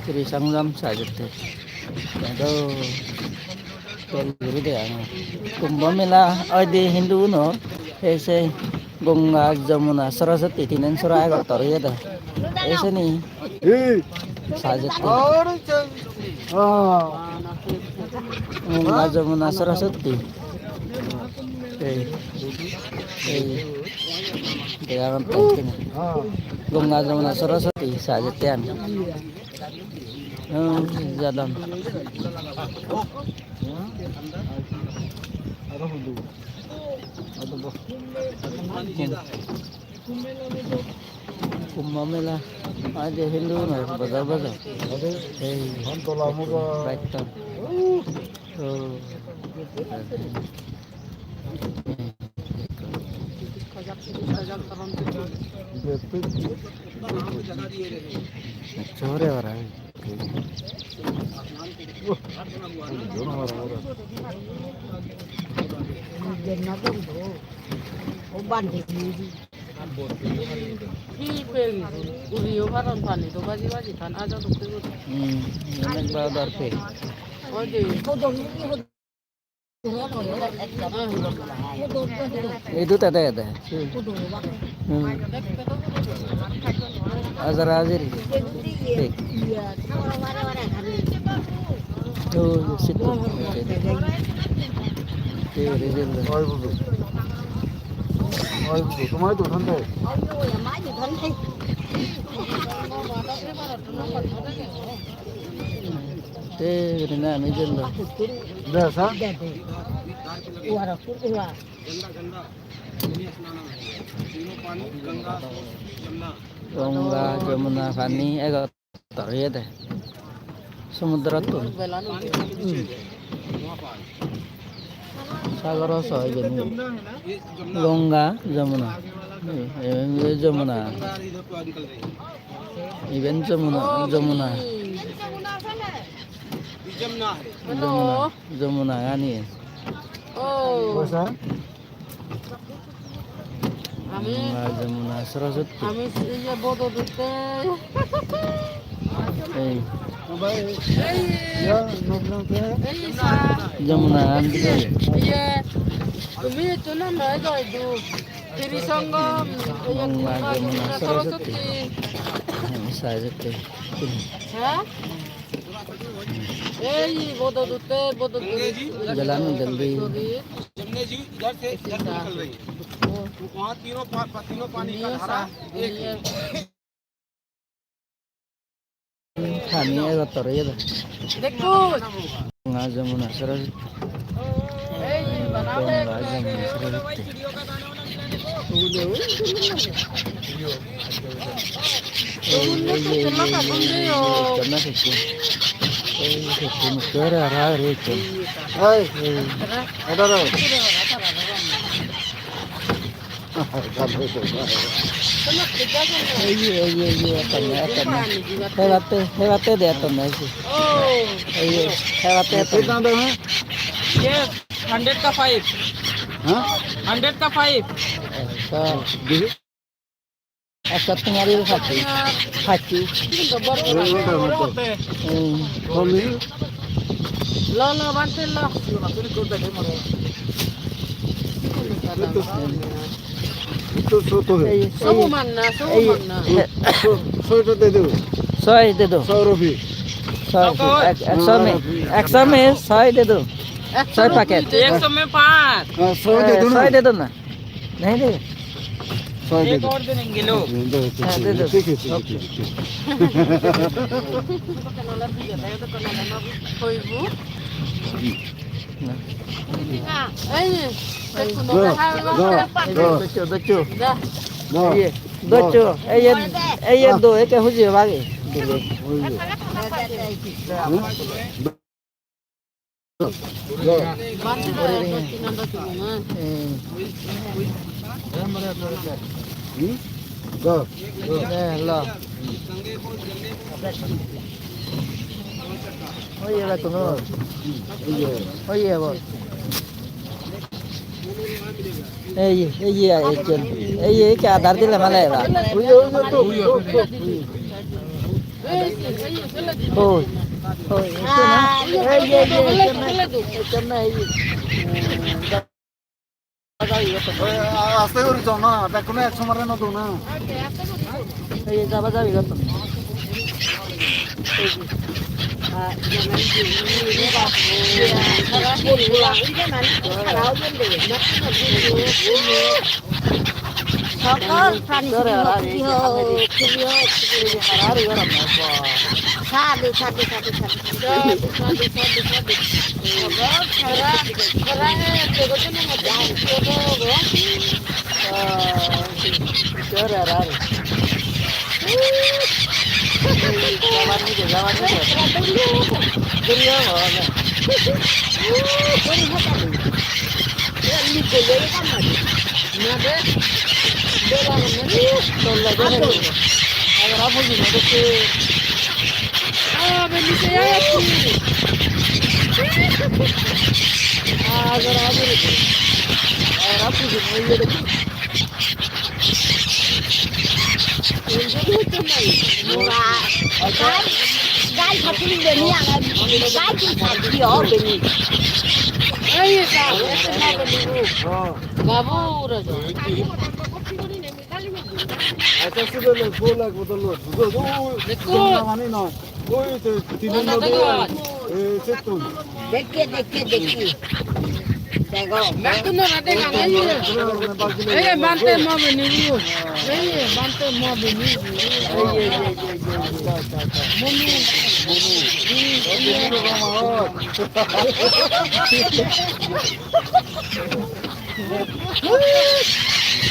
Trisanglam saja tuh. Itu kayak gitu deh. Kumbh Mela di Hindu no, ऐसे गंगा जमुना सरस्वती तीन सराय का तोर ये था ऐसे नहीं साजते Ganga Jamuna Saraswati dengan penting gंगा Jamuna Saraswati साजतेan jalan Kumbh Mela ada Hindu nih bazar baik tuh चोरे वाला है itu tete tete azar azir tuh situ তোমার তো ঠান্ডা rina ni jelo dah sa Ganga Jamuna पानी एगो तरिए दे समुद्र तुम सागर सह गंगा जमुना जमुना इवेन जमुना जमुना जमुना यानी जमुना सरस्वती जमुना তুমি তো না নয় যাই দু ত্রিসঙ্গম জমুনা সরস্বতী সাজতে হ্যাঁ এই বদদুতে जलानो जल्दी जमने जी इधर से इधर निकल रही है वहाँ तीनों पानी का धारा एक पानी है तो ये देखो गंगा जमुना सरस्वती गंगा जमुना सरस्वती करना सकते कर रहा रे चल अरे हेवाते दे तो मैं ये हेवाते कितना दो है ये 100 का 5 हां 100 का 5 अच्छा तुम्हारी खाती लो बनते लो सब मानना सौ दे दो 100 रुपये 100 में 100 दे दो 100 पैकेट 100 में 5 100 दे दो ना नहीं दे एक और दे देंगे लो दे दो ठीक है ये दो है क्या हो जाएगा आगे oye la tu no oye vos ये क्या आधार दिला मला है Ôi, ôi, itu nah. Iya, kena ini. আস্তে করে যাও না দেখো এক সময় না তো না এই যাবা যাবি কত সকল প্রাণী সাধু সাধু সাধু Gai fatin beni yang gai tin sadi oh beni. Ayo sa, babu raja. এটা শুধু ফুল লাগবে তো লোক বুঝো দেখো মানে না ওই তো তিন নম্বর এই সেতুন দেখে দেখো Bakto na natin ang ngayon. Eh, bante mo biniyo. Eh, bante mo biniyo.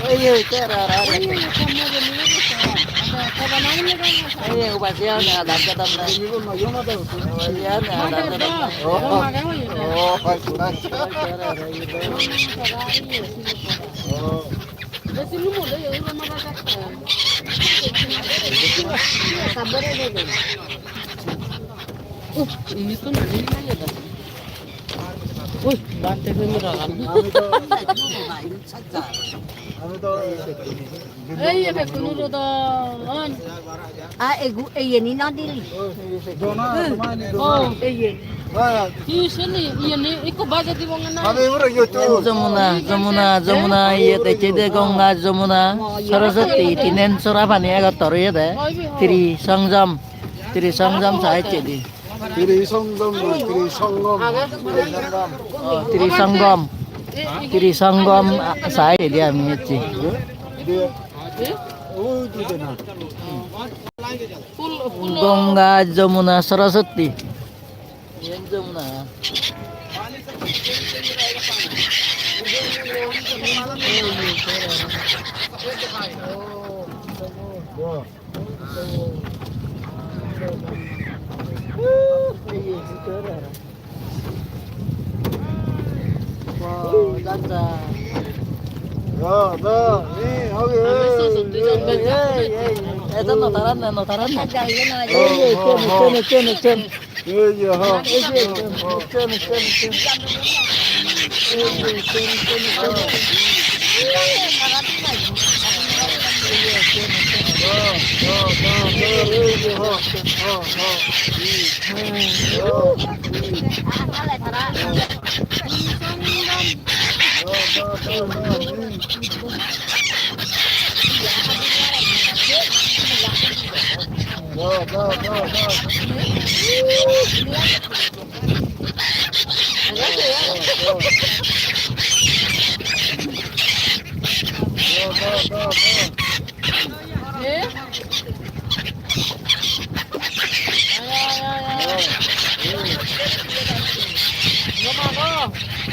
Oye, Oye, upasya na ada katam na. Upasya na ada katam na. Ini tuh nanti aja dah. Wih, bante beneran. আমি তো Eh, ya bekunuro to. On. ah ini nanti জোনা তোমায় নি Oh, হ্যাঁ ini sini, ini ikut baca di bawah na. আমি ওরে ইতো Jamuna iya teh cede Ganga Jamuna Saraswati tinen surabani agak toru ya deh. Tiri Sangjam saya cede. তিরি সঙ্গম Tiri Sanggam saya dia mengeci. ওই দুটো না Full. Ganga Jamuna Saraswati. Yan Jamuna. Wow, ganda. 나 이 하게 Ito notaran na. ada ini aja 예예 하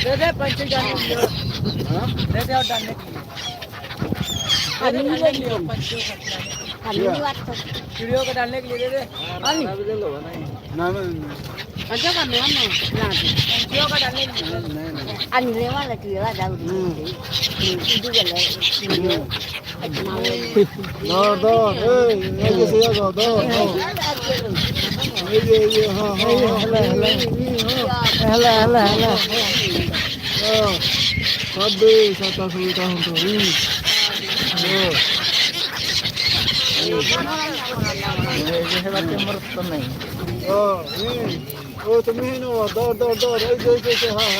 Dede panci jalan. Dede udah nek. ini waktu Video ke डालने के लिए दे दे Ani. दे लो नहीं 나는 Aja kan ya, no. Nanti. video के डालने के लिए anh lewat lagi lah jauh itu jalan 너 여기 세요 너 예예 하 Hala sabbe sata suita hunto hebat yang menurut nih. Oh, তুমি হেন দর এই যে হ্যাঁ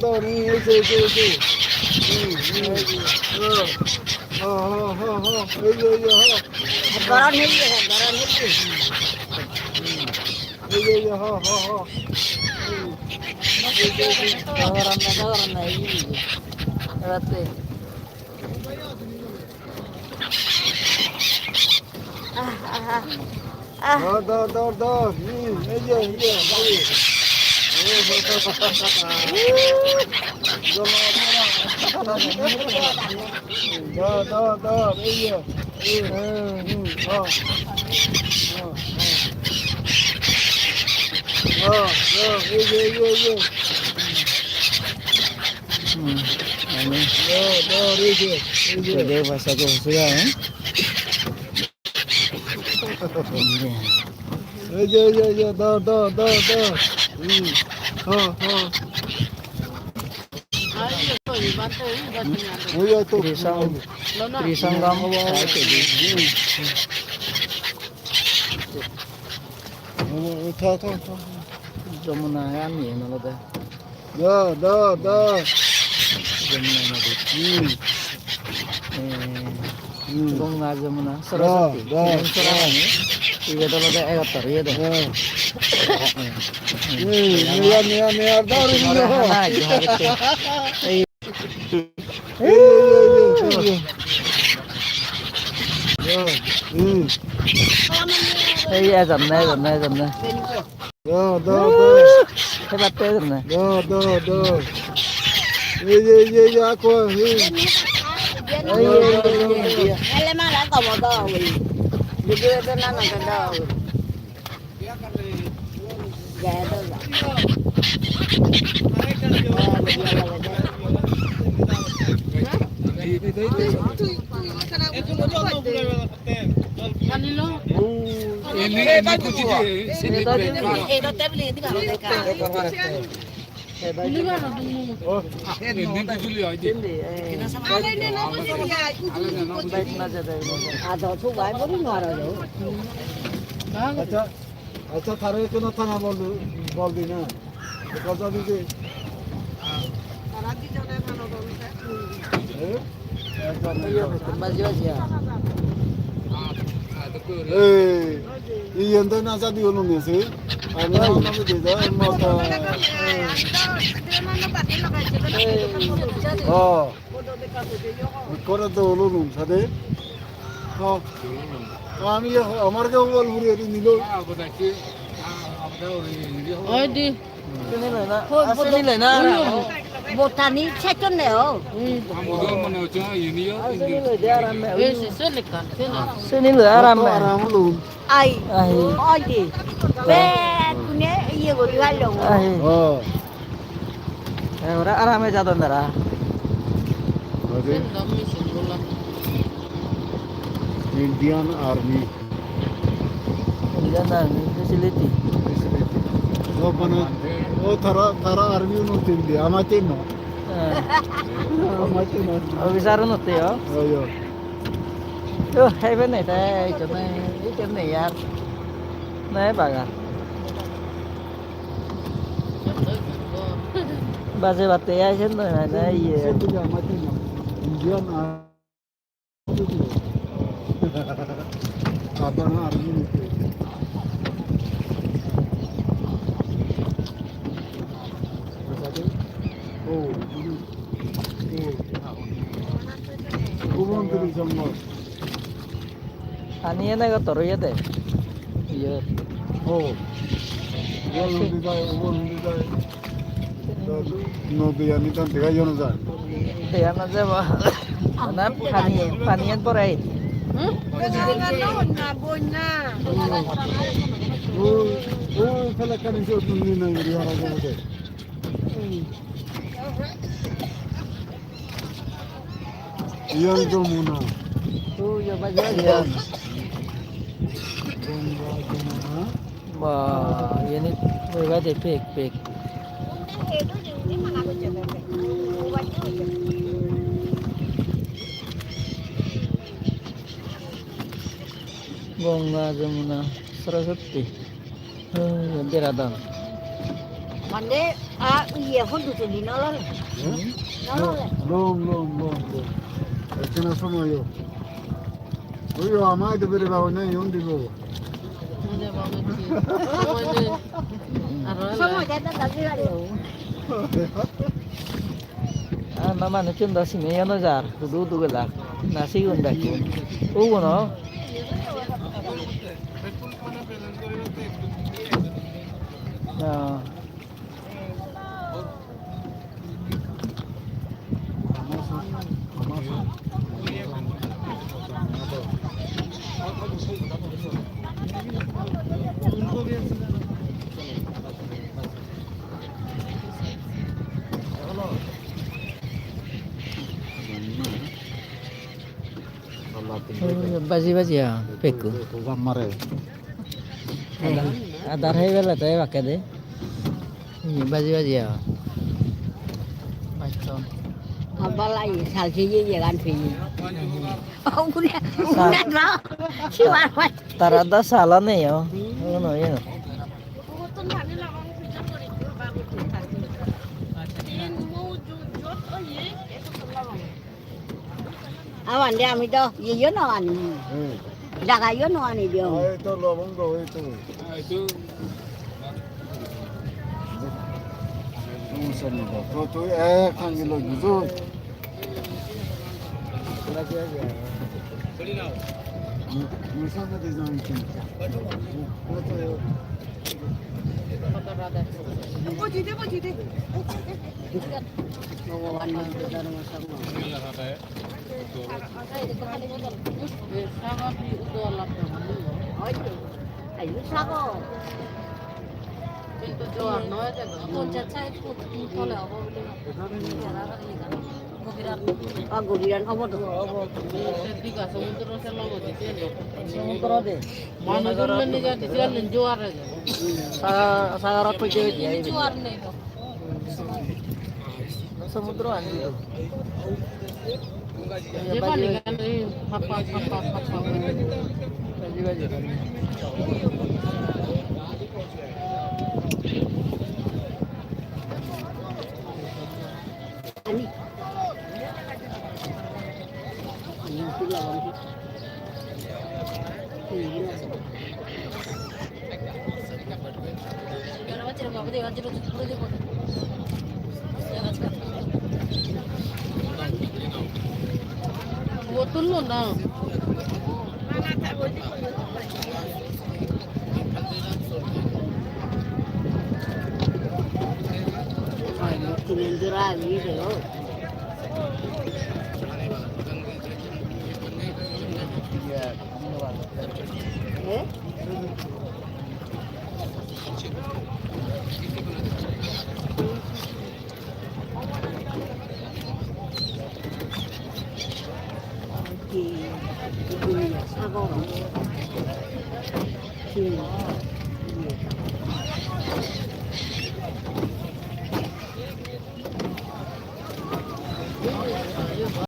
দর এই যে Garan hết rồi, garan hết rồi. Garan này. Hebat deh. দর এই যে Jadi bahasa Korea ya. এই যে দর ওই তো Trisang kamu saya jadi. থা Jamuna kan ya malah dah. দর Jamuna nadi. Kung nga jamuna. Sarasati. Sarasati. Iya dulu deh egotor iya deh. মেয়ার দর Nah, jahat. Iya jamna. Hebat tuh jamna. দর এই যে আকো Ele mà đã có một đồ rồi. Đi đưa cho nó là cái đồ. Ghé đâu rồi. Itu tebli itu kalau mereka. Ada tu baik pun marah tu. আচ্ছা তারে কোনো থানা বলবি না কথা দিদি এই এন্তে না সাদি হলো মেসে আমি আমাকে দে দাও মাথা করে তো হলো রুম সাথে আমি আমার কেউ বল ঘুরে নিল Ôi đi. Sini lah nak. Sini lah nak. Botani chết cho nèo. Sini lah dia ramai. Ê, sẽ xuất lịch cả. Thế nào? Sini lah ramai. আরাম লুম Ai. Ai. Ôi gì. Bé cô nhé yêu của đứa lồng. Ai. 어 Orang ramai jatuh darah. 어디 Thế đó mình sẽ một lần. Indian army Jangan facility. ও মানে ও তারা army উন্নতি দিয়ে আমাকে না আমাকে না Oh bisa runut ya. আয়ো Tuh, hai bên này đây, chỗ này, cái chỗ này yaar. Này bà à. Bà sẽ bắt tay chân rồi này đây. সেটা আমাকে না ইন্ডিয়ান আর্মি আপনার আর্মি নিতে ও কুমন্ত্রী জঙ্গল Ani na ka toro ya deh. Iya. ও বলুন যায় নদী আনি তান দেখা জন যায় Dia na sa ba. Mana panian po rin. ও ফেলা কানি সে তুমি না রিহারা যাবে ইয়ান তো মুনা Tuh, ya ba ya. Wah, ini mereka deh pek. Ganga, Jamuna, Saraswati. Deradan. Mande iya pun tuh di nolol. Nolol. 롱. 지나 숨어요. 우리 아마도 그래 봐 오늘 용디고. Ada banget sih. Semuanya. Semua jatuh tapi ada. Nama nucun dasi me ano jar. Dudu gelak. Nasi unda kun. No. Nah. Baji ya, peku. gamare. Adar hai bela tay pakai deh. Ini baji ya. Macam. Apa lagi? Salji ya kan pilih. Oh udah lah. Siapa? Tarada salah nih yo. No ya. Awan dia itu, iya no ani. Jaga iya no ani dia. itu lobonggo itu. itu. 무슨 거? 또 한 길로 주소. 무슨 거 되잖아 진짜. Ngawan itu dari masa Sangat diutolak Oh itu, ayo sago. Itu doang, no aja Gobiran apa tuh? Tiga semudra selalu di sini. Semudra deh. Mana dulu nih kan di sini juara aja. Saya rapi deh ya ini. Juara nih. Semudra ani itu. Dia paling kan apa. Baji kan. Ani. Ani itu lah bang. Betul loh nah. Tinendura gitu. Eh? Sago.